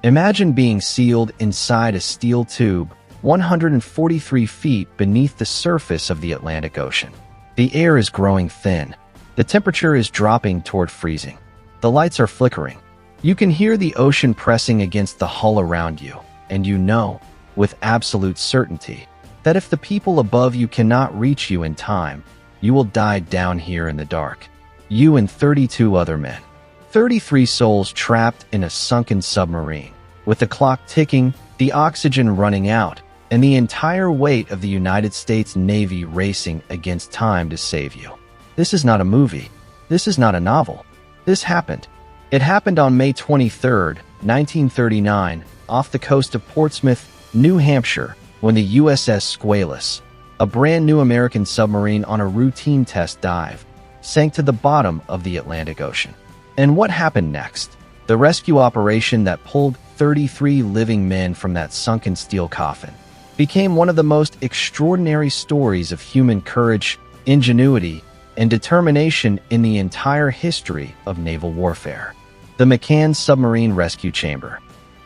Imagine being sealed inside a steel tube 143 feet beneath the surface of the Atlantic Ocean. The air is growing thin. The temperature is dropping toward freezing. The lights are flickering. You can hear the ocean pressing against the hull around you, and you know, with absolute certainty, that if the people above you cannot reach you in time, you will die down here in the dark. You and 32 other men. 33 souls trapped in a sunken submarine, with the clock ticking, the oxygen running out, and the entire weight of the United States Navy racing against time to save you. This is not a movie. This is not a novel. This happened. It happened on May 23, 1939, off the coast of Portsmouth, New Hampshire, when the USS Squalus, a brand new American submarine on a routine test dive, sank to the bottom of the Atlantic Ocean. And what happened next? The rescue operation that pulled 33 living men from that sunken steel coffin became one of the most extraordinary stories of human courage, ingenuity, and determination in the entire history of naval warfare. The McCann Submarine Rescue Chamber.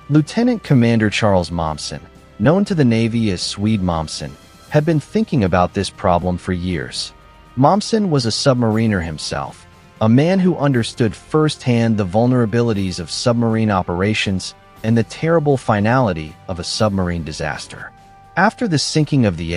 Lieutenant Commander Charles Momsen, known to the Navy as Swede Momsen, had been thinking about this problem for years. Momsen was a submariner himself, a man who understood firsthand the vulnerabilities of submarine operations and the terrible finality of a submarine disaster. After the sinking of the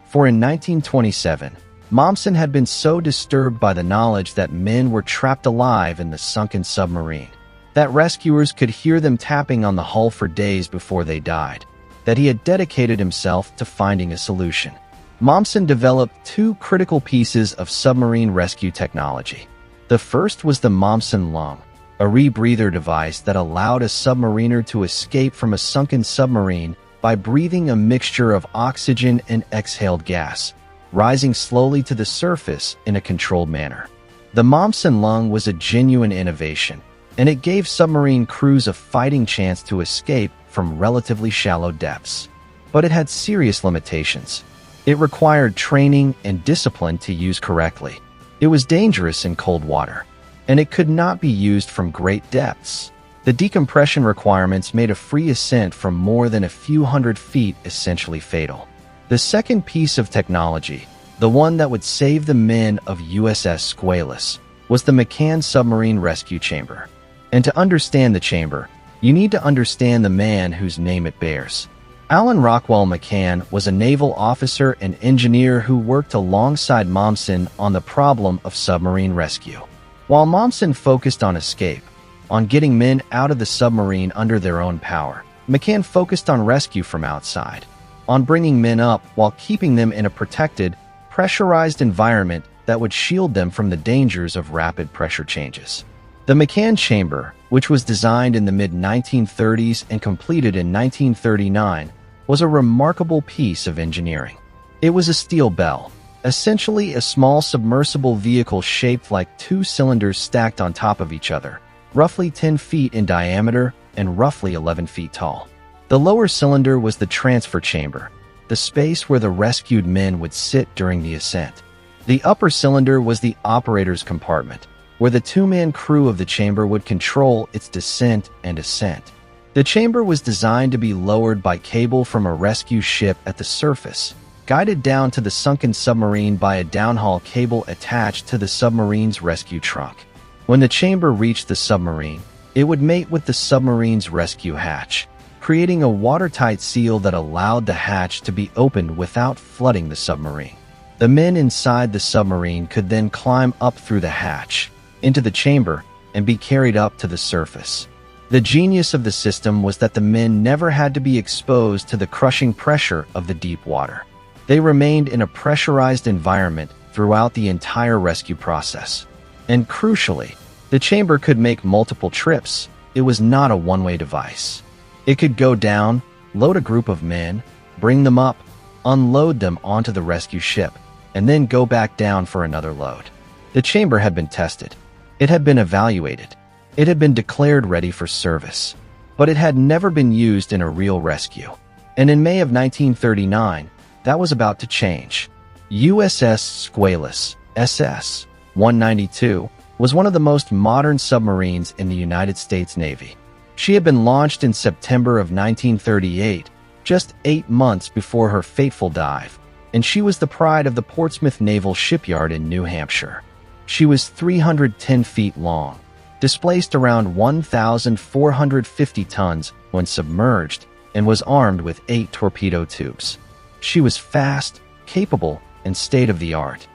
for in 1927, Momsen had been so disturbed by the knowledge that men were trapped alive in the sunken submarine, that rescuers could hear them tapping on the hull for days before they died, that he had dedicated himself to finding a solution. Momsen developed two critical pieces of submarine rescue technology. The first was the Momsen lung, a rebreather device that allowed a submariner to escape from a sunken submarine by breathing a mixture of oxygen and exhaled gas, rising slowly to the surface in a controlled manner. The Momsen lung was a genuine innovation, and it gave submarine crews a fighting chance to escape from relatively shallow depths. But it had serious limitations. It required training and discipline to use correctly. It was dangerous in cold water, and it could not be used from great depths. The decompression requirements made a free ascent from more than a few hundred feet essentially fatal. The second piece of technology, the one that would save the men of USS Squalus, was the McCann Submarine Rescue Chamber. And to understand the chamber, you need to understand the man whose name it bears. Alan Rockwell McCann was a naval officer and engineer who worked alongside Momsen on the problem of submarine rescue. While Momsen focused on escape, on getting men out of the submarine under their own power, McCann focused on rescue from outside, on bringing men up while keeping them in a protected, pressurized environment that would shield them from the dangers of rapid pressure changes. The McCann chamber, which was designed in the mid-1930s and completed in 1939, was a remarkable piece of engineering. It was a steel bell, essentially a small submersible vehicle shaped like two cylinders stacked on top of each other, roughly 10 feet in diameter and roughly 11 feet tall. The lower cylinder was the transfer chamber, the space where the rescued men would sit during the ascent. The upper cylinder was the operator's compartment, where the two-man crew of the chamber would control its descent and ascent. The chamber was designed to be lowered by cable from a rescue ship at the surface, guided down to the sunken submarine by a downhaul cable attached to the submarine's rescue trunk. When the chamber reached the submarine, it would mate with the submarine's rescue hatch, creating a watertight seal that allowed the hatch to be opened without flooding the submarine. The men inside the submarine could then climb up through the hatch, into the chamber, and be carried up to the surface. The genius of the system was that the men never had to be exposed to the crushing pressure of the deep water. They remained in a pressurized environment throughout the entire rescue process. And crucially, the chamber could make multiple trips. It was not a one-way device. It could go down, load a group of men, bring them up, unload them onto the rescue ship, and then go back down for another load. The chamber had been tested. It had been evaluated. It had been declared ready for service. But it had never been used in a real rescue. And in May of 1939, that was about to change. USS Squalus, SS-192, was one of the most modern submarines in the United States Navy. She had been launched in September of 1938, just 8 months before her fateful dive, and she was the pride of the Portsmouth Naval Shipyard in New Hampshire. She was 310 feet long, displaced around 1,450 tons when submerged, and was armed with 8 torpedo tubes. She was fast, capable, and state-of-the-art.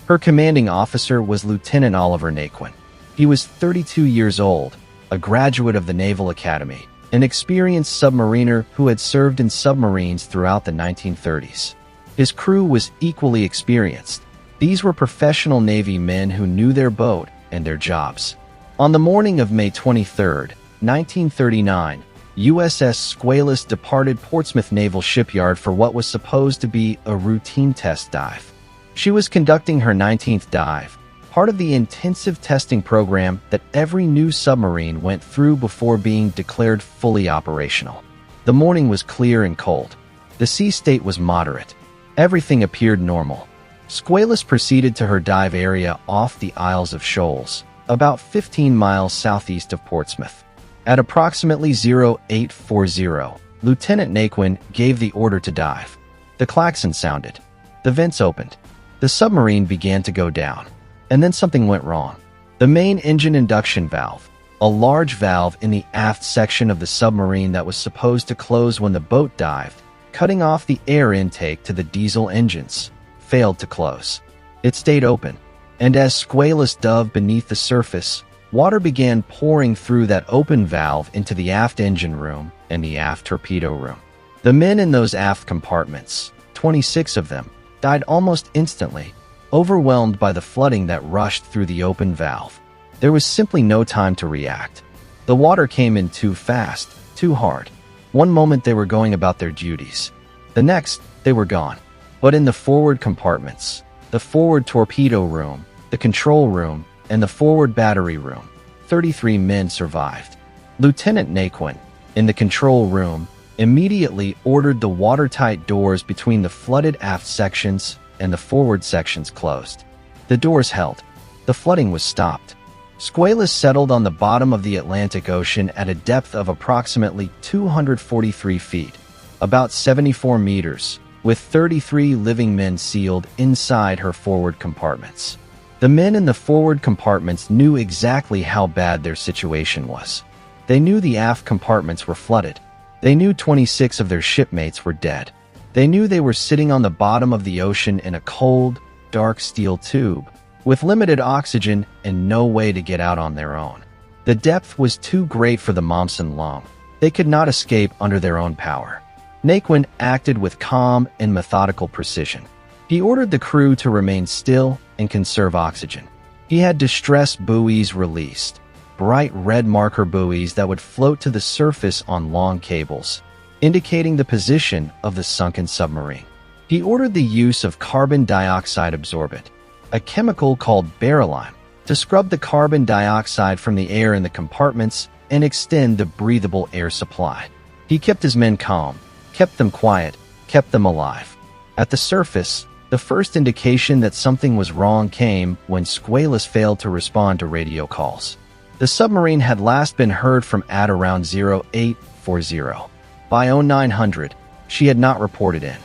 Her commanding officer was Lieutenant Oliver Naquin. He was 32 years old, a graduate of the Naval Academy, an experienced submariner who had served in submarines throughout the 1930s. His crew was equally experienced. These were professional Navy men who knew their boat and their jobs. On the morning of May 23, 1939, USS Squalus departed Portsmouth Naval Shipyard for what was supposed to be a routine test dive. She was conducting her 19th dive, part of the intensive testing program that every new submarine went through before being declared fully operational. The morning was clear and cold. The sea state was moderate. Everything appeared normal. Squalus proceeded to her dive area off the Isles of Shoals, about 15 miles southeast of Portsmouth. At approximately 0840, Lieutenant Naquin gave the order to dive. The klaxon sounded. The vents opened. The submarine began to go down. And then something went wrong. The main engine induction valve, a large valve in the aft section of the submarine that was supposed to close when the boat dived, cutting off the air intake to the diesel engines, failed to close. It stayed open, and as Squalus dove beneath the surface, water began pouring through that open valve into the aft engine room and the aft torpedo room. The men in those aft compartments, 26 of them, died almost instantly, overwhelmed by the flooding that rushed through the open valve. There was simply no time to react. The water came in too fast, too hard. One moment they were going about their duties. The next, they were gone. But in the forward compartments, the forward torpedo room, the control room, and the forward battery room, 33 men survived. Lieutenant Naquin, in the control room, immediately ordered the watertight doors between the flooded aft sections and the forward sections closed. The doors held. The flooding was stopped. Squalus settled on the bottom of the Atlantic Ocean at a depth of approximately 243 feet, about 74 meters, with 33 living men sealed inside her forward compartments. The men in the forward compartments knew exactly how bad their situation was. They knew the aft compartments were flooded. They knew 26 of their shipmates were dead. They knew they were sitting on the bottom of the ocean in a cold, dark steel tube, with limited oxygen and no way to get out on their own. The depth was too great for the Momsen Long. They could not escape under their own power. Naquin acted with calm and methodical precision. He ordered the crew to remain still and conserve oxygen. He had distress buoys released, bright red marker buoys that would float to the surface on long cables, indicating the position of the sunken submarine. He ordered the use of carbon dioxide absorbent, a chemical called berylline, to scrub the carbon dioxide from the air in the compartments and extend the breathable air supply. He kept his men calm, kept them quiet, kept them alive. At the surface, the first indication that something was wrong came when Squalus failed to respond to radio calls. The submarine had last been heard from at around 0840. By 0900, she had not reported in.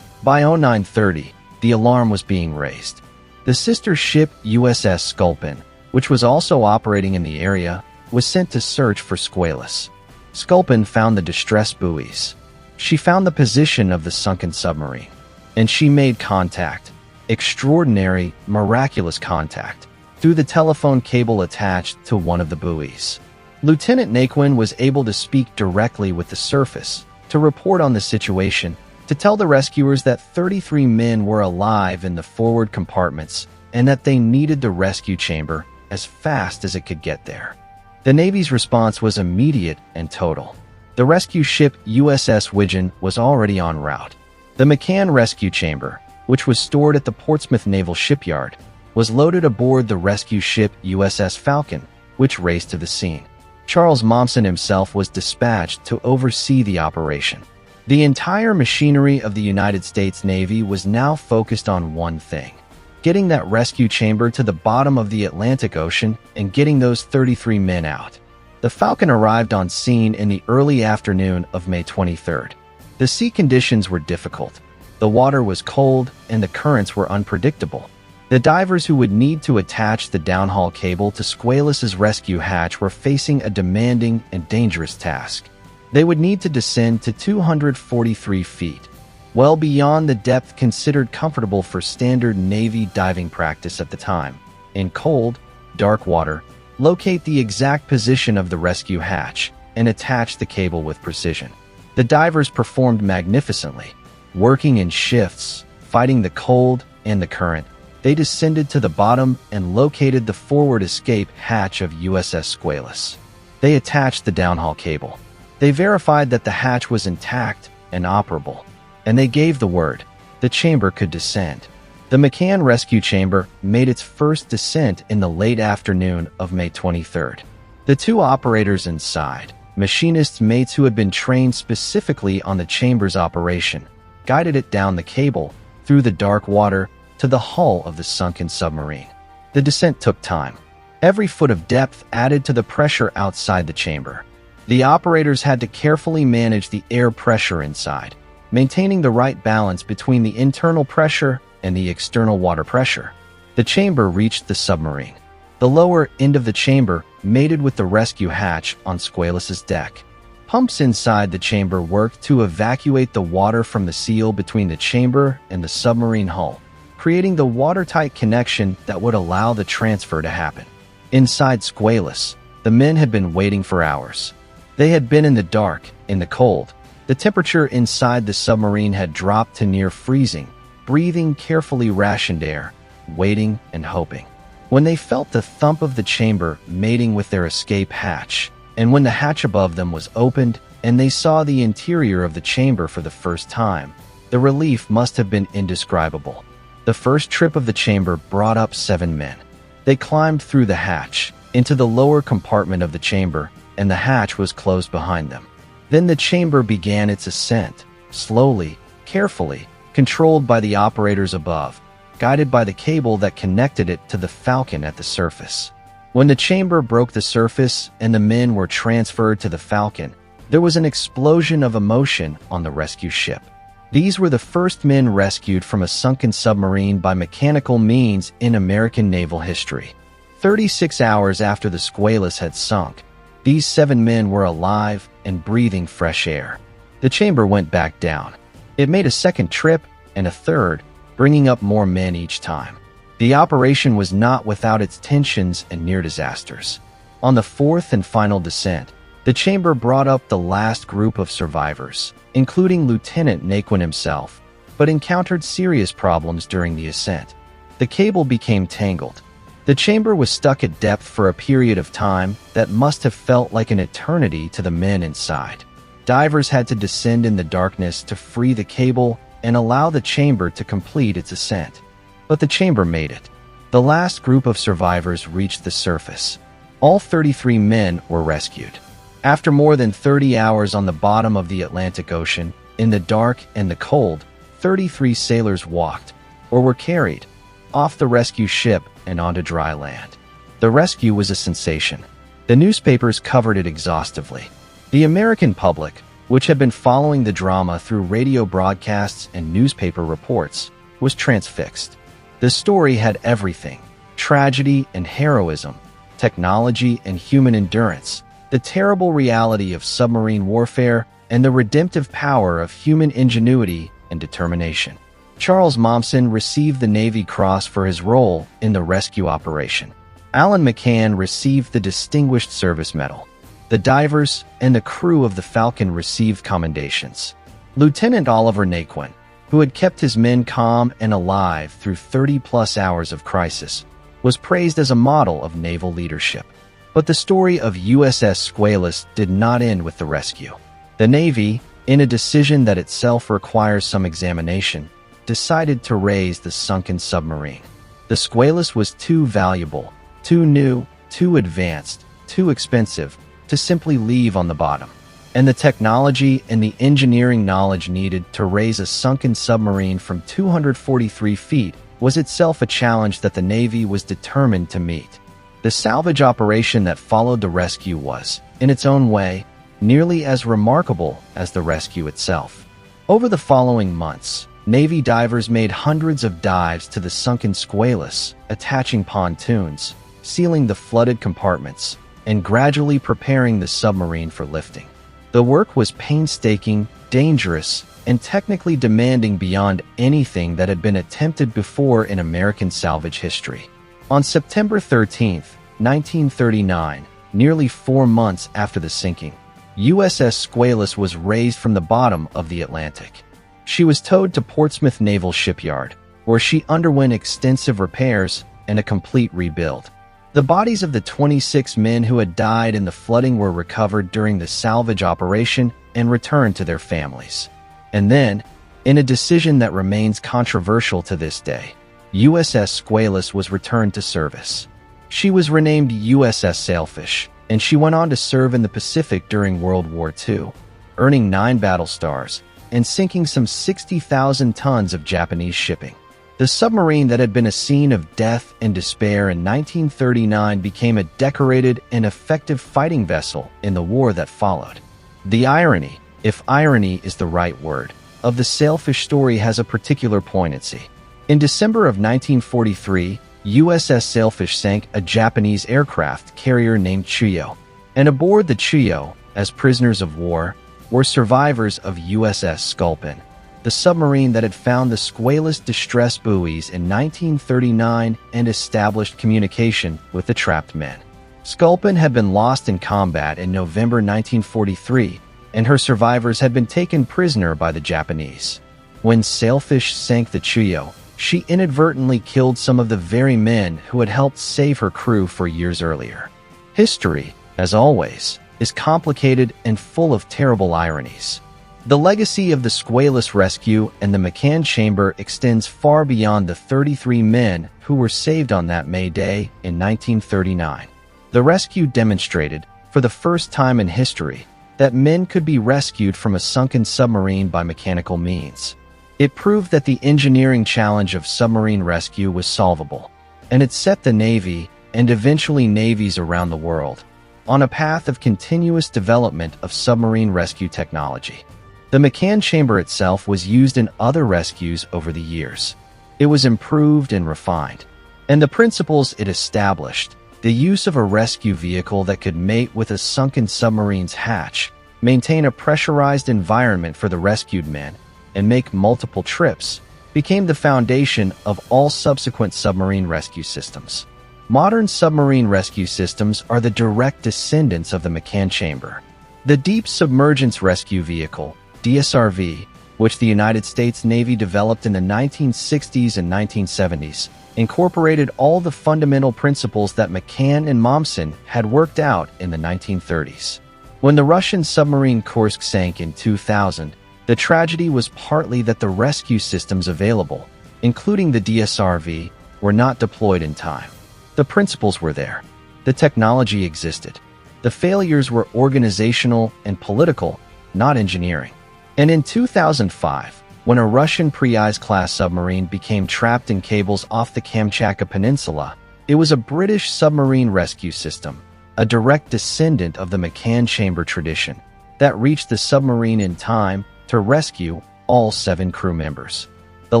By 0930, the alarm was being raised. The sister ship USS Sculpin, which was also operating in the area, was sent to search for Squalus. Sculpin found the distress buoys. She found the position of the sunken submarine, and she made contact, extraordinary, miraculous contact, through the telephone cable attached to one of the buoys. Lieutenant Naquin was able to speak directly with the surface, to report on the situation, to tell the rescuers that 33 men were alive in the forward compartments and that they needed the rescue chamber as fast as it could get there. The Navy's response was immediate and total. The rescue ship USS Widgeon was already en route. The McCann rescue chamber, which was stored at the Portsmouth Naval Shipyard, was loaded aboard the rescue ship USS Falcon, which raced to the scene. Charles Momsen himself was dispatched to oversee the operation. The entire machinery of the United States Navy was now focused on one thing: getting that rescue chamber to the bottom of the Atlantic Ocean and getting those 33 men out. The Falcon arrived on scene in the early afternoon of May 23rd. The sea conditions were difficult. The water was cold and the currents were unpredictable. The divers who would need to attach the downhaul cable to Squalos's rescue hatch were facing a demanding and dangerous task. They would need to descend to 243 feet, well beyond the depth considered comfortable for standard Navy diving practice at the time. In cold, dark water, locate the exact position of the rescue hatch and attach the cable with precision. The divers performed magnificently, working in shifts, fighting the cold and the current. They descended to the bottom and located the forward escape hatch of USS Squalos. They attached the downhaul cable. They verified that the hatch was intact and operable, and they gave the word. The chamber could descend. The McCann rescue chamber made its first descent in the late afternoon of May 23rd. The two operators inside, machinist mates who had been trained specifically on the chamber's operation, guided it down the cable, through the dark water, to the hull of the sunken submarine. The descent took time. Every foot of depth added to the pressure outside the chamber. The operators had to carefully manage the air pressure inside, maintaining the right balance between the internal pressure and the external water pressure. The chamber reached the submarine. The lower end of the chamber mated with the rescue hatch on Squalos's deck. Pumps inside the chamber worked to evacuate the water from the seal between the chamber and the submarine hull, creating the watertight connection that would allow the transfer to happen. Inside Squalos, the men had been waiting for hours. They had been in the dark, in the cold. The temperature inside the submarine had dropped to near freezing, breathing carefully rationed air, waiting and hoping. When they felt the thump of the chamber mating with their escape hatch, and when the hatch above them was opened and they saw the interior of the chamber for the first time, the relief must have been indescribable. The first trip of the chamber brought up 7 men. They climbed through the hatch, into the lower compartment of the chamber, and the hatch was closed behind them. Then the chamber began its ascent, slowly, carefully, controlled by the operators above, guided by the cable that connected it to the Falcon at the surface. When the chamber broke the surface and the men were transferred to the Falcon, there was an explosion of emotion on the rescue ship. These were the first men rescued from a sunken submarine by mechanical means in American naval history. 36 hours after the Squalos had sunk, these 7 men were alive and breathing fresh air. The chamber went back down. It made a second trip and a third, bringing up more men each time. The operation was not without its tensions and near disasters. On the fourth and final descent, the chamber brought up the last group of survivors, including Lieutenant Naquin himself, but encountered serious problems during the ascent. The cable became tangled. The chamber was stuck at depth for a period of time that must have felt like an eternity to the men inside. Divers had to descend in the darkness to free the cable and allow the chamber to complete its ascent. But the chamber made it. The last group of survivors reached the surface. All 33 men were rescued. After more than 30 hours on the bottom of the Atlantic Ocean, in the dark and the cold, 33 sailors walked, or were carried, off the rescue ship and onto dry land. The rescue was a sensation. The newspapers covered it exhaustively. The American public, which had been following the drama through radio broadcasts and newspaper reports, was transfixed. The story had everything: tragedy and heroism, technology and human endurance, the terrible reality of submarine warfare, and the redemptive power of human ingenuity and determination. Charles Momsen received the Navy Cross for his role in the rescue operation. Alan McCann received the Distinguished Service Medal. The divers and the crew of the Falcon received commendations. Lieutenant Oliver Naquin, who had kept his men calm and alive through 30-plus hours of crisis, was praised as a model of naval leadership. But the story of USS Squalos did not end with the rescue. The Navy, in a decision that itself requires some examination, decided to raise the sunken submarine. The Squalos was too valuable, too new, too advanced, too expensive to simply leave on the bottom. And the technology and the engineering knowledge needed to raise a sunken submarine from 243 feet was itself a challenge that the Navy was determined to meet. The salvage operation that followed the rescue was, in its own way, nearly as remarkable as the rescue itself. Over the following months, Navy divers made hundreds of dives to the sunken Squalus, attaching pontoons, sealing the flooded compartments, and gradually preparing the submarine for lifting. The work was painstaking, dangerous, and technically demanding beyond anything that had been attempted before in American salvage history. On September 13, 1939, nearly 4 months after the sinking, USS Squalus was raised from the bottom of the Atlantic. She was towed to Portsmouth Naval Shipyard, where she underwent extensive repairs and a complete rebuild. The bodies of the 26 men who had died in the flooding were recovered during the salvage operation and returned to their families. And then, in a decision that remains controversial to this day, USS Squalus was returned to service. She was renamed USS Sailfish, and she went on to serve in the Pacific during World War II, earning 9 battle stars and sinking some 60,000 tons of Japanese shipping. The submarine that had been a scene of death and despair in 1939 became a decorated and effective fighting vessel in the war that followed. The irony, if irony is the right word, of the Sailfish story has a particular poignancy. In December of 1943, USS Sailfish sank a Japanese aircraft carrier named Chuyo, and aboard the Chuyo, as prisoners of war, were survivors of USS Sculpin, the submarine that had found the Squalus distress buoys in 1939 and established communication with the trapped men. Sculpin had been lost in combat in November 1943, and her survivors had been taken prisoner by the Japanese. When Sailfish sank the Chuyo, she inadvertently killed some of the very men who had helped save her crew 4 years earlier. History, as always, is complicated and full of terrible ironies. The legacy of the Squalus rescue and the McCann chamber extends far beyond the 33 men who were saved on that May Day in 1939. The rescue demonstrated, for the first time in history, that men could be rescued from a sunken submarine by mechanical means. It proved that the engineering challenge of submarine rescue was solvable, and it set the Navy, and eventually navies around the world, on a path of continuous development of submarine rescue technology. The McCann chamber itself was used in other rescues over the years. It was improved and refined, and the principles it established, the use of a rescue vehicle that could mate with a sunken submarine's hatch, maintain a pressurized environment for the rescued men, and make multiple trips, became the foundation of all subsequent submarine rescue systems. Modern submarine rescue systems are the direct descendants of the McCann chamber. The Deep Submergence Rescue Vehicle, DSRV, which the United States Navy developed in the 1960s and 1970s, incorporated all the fundamental principles that McCann and Mommsen had worked out in the 1930s. When the Russian submarine Kursk sank in 2000, the tragedy was partly that the rescue systems available, including the DSRV, were not deployed in time. The principles were there. The technology existed. The failures were organizational and political, not engineering. And in 2005, when a Russian Priaz-class submarine became trapped in cables off the Kamchatka Peninsula, it was a British submarine rescue system, a direct descendant of the McCann chamber tradition, that reached the submarine in time to rescue all 7 crew members. The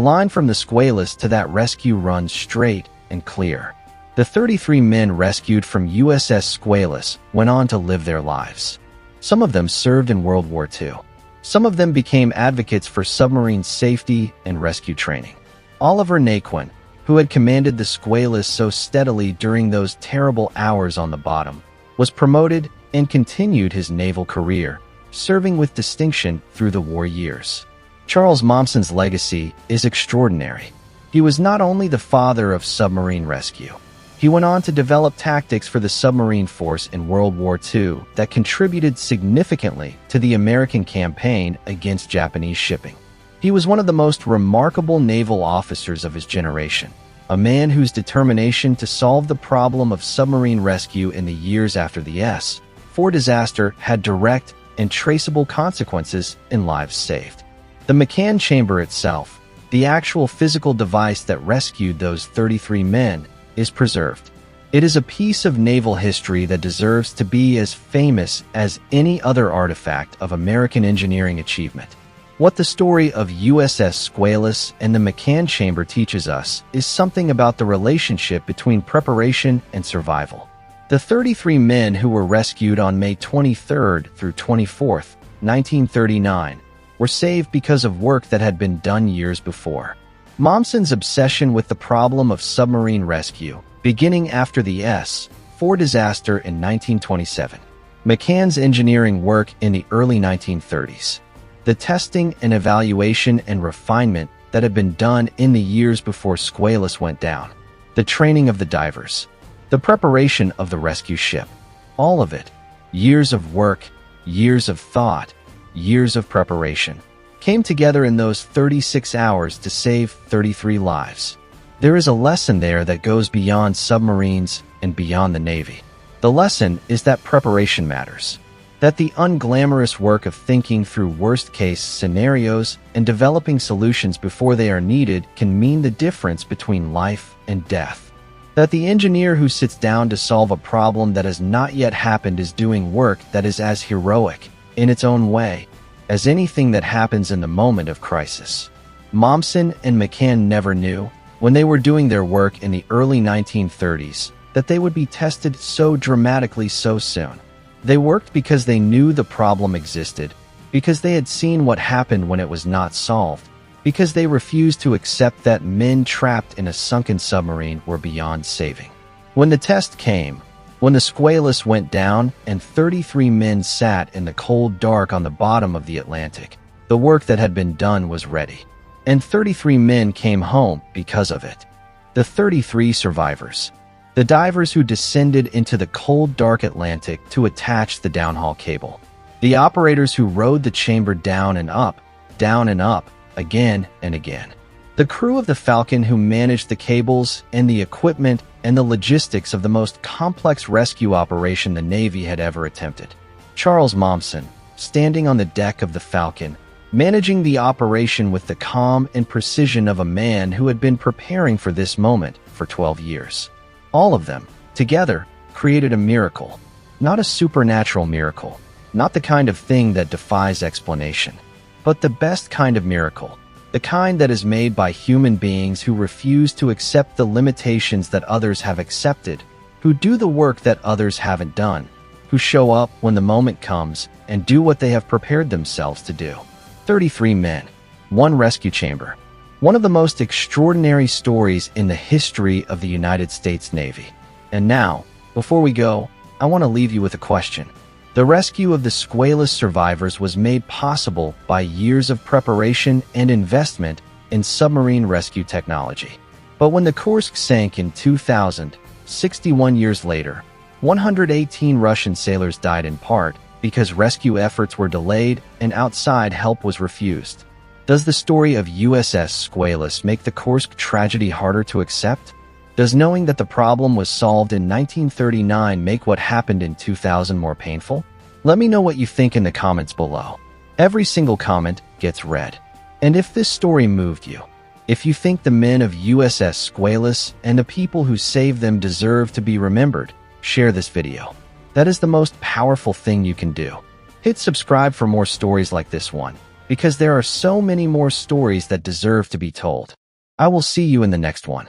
line from the Squalus to that rescue runs straight and clear. The 33 men rescued from USS Squalus went on to live their lives. Some of them served in World War II. Some of them became advocates for submarine safety and rescue training. Oliver Naquin, who had commanded the Squalus so steadily during those terrible hours on the bottom, was promoted and continued his naval career, serving with distinction through the war years. Charles Mommsen's legacy is extraordinary. He was not only the father of submarine rescue. He went on to develop tactics for the submarine force in World War II that contributed significantly to the American campaign against Japanese shipping. He was one of the most remarkable naval officers of his generation, a man whose determination to solve the problem of submarine rescue in the years after the S-4 disaster had direct and traceable consequences in lives saved. The McCann chamber itself, the actual physical device that rescued those 33 men, is preserved. It is a piece of naval history that deserves to be as famous as any other artifact of American engineering achievement. What the story of USS Squalus and the McCann Chamber teaches us is something about the relationship between preparation and survival. The 33 men who were rescued on May 23rd through 24th, 1939, were saved because of work that had been done years before. Mommsen's obsession with the problem of submarine rescue, beginning after the S-4 disaster in 1927. McCann's engineering work in the early 1930s. The testing and evaluation and refinement that had been done in the years before Squalus went down. The training of the divers. The preparation of the rescue ship. All of it. Years of work, years of thought, years of preparation, came together in those 36 hours to save 33 lives. There is a lesson there that goes beyond submarines and beyond the Navy. The lesson is that preparation matters. That the unglamorous work of thinking through worst-case scenarios and developing solutions before they are needed can mean the difference between life and death. That the engineer who sits down to solve a problem that has not yet happened is doing work that is as heroic, in its own way, as anything that happens in the moment of crisis. Mommsen and McCann never knew, when they were doing their work in the early 1930s, that they would be tested so dramatically so soon. They worked because they knew the problem existed, because they had seen what happened when it was not solved, because they refused to accept that men trapped in a sunken submarine were beyond saving. When the test came, when the Squalus went down and 33 men sat in the cold dark on the bottom of the Atlantic, the work that had been done was ready. And 33 men came home because of it. The 33 survivors. The divers who descended into the cold, dark Atlantic to attach the downhaul cable. The operators who rode the chamber down and up, again and again. The crew of the Falcon who managed the cables and the equipment and the logistics of the most complex rescue operation the Navy had ever attempted. Charles Mommsen, standing on the deck of the Falcon, managing the operation with the calm and precision of a man who had been preparing for this moment for 12 years. All of them, together, created a miracle. Not a supernatural miracle, not the kind of thing that defies explanation, but the best kind of miracle, the kind that is made by human beings who refuse to accept the limitations that others have accepted, who do the work that others haven't done, who show up when the moment comes and do what they have prepared themselves to do. 33 men, one rescue chamber. One of the most extraordinary stories in the history of the United States Navy. And now, before we go, I want to leave you with a question. The rescue of the Squalus survivors was made possible by years of preparation and investment in submarine rescue technology. But when the Kursk sank in 2000, 61 years later, 118 Russian sailors died in part because rescue efforts were delayed and outside help was refused. Does the story of USS Squalus make the Kursk tragedy harder to accept? Does knowing that the problem was solved in 1939 make what happened in 2000 more painful? Let me know what you think in the comments below. Every single comment gets read. And if this story moved you, if you think the men of USS Squalus and the people who saved them deserve to be remembered, share this video. That is the most powerful thing you can do. Hit subscribe for more stories like this one, because there are so many more stories that deserve to be told. I will see you in the next one.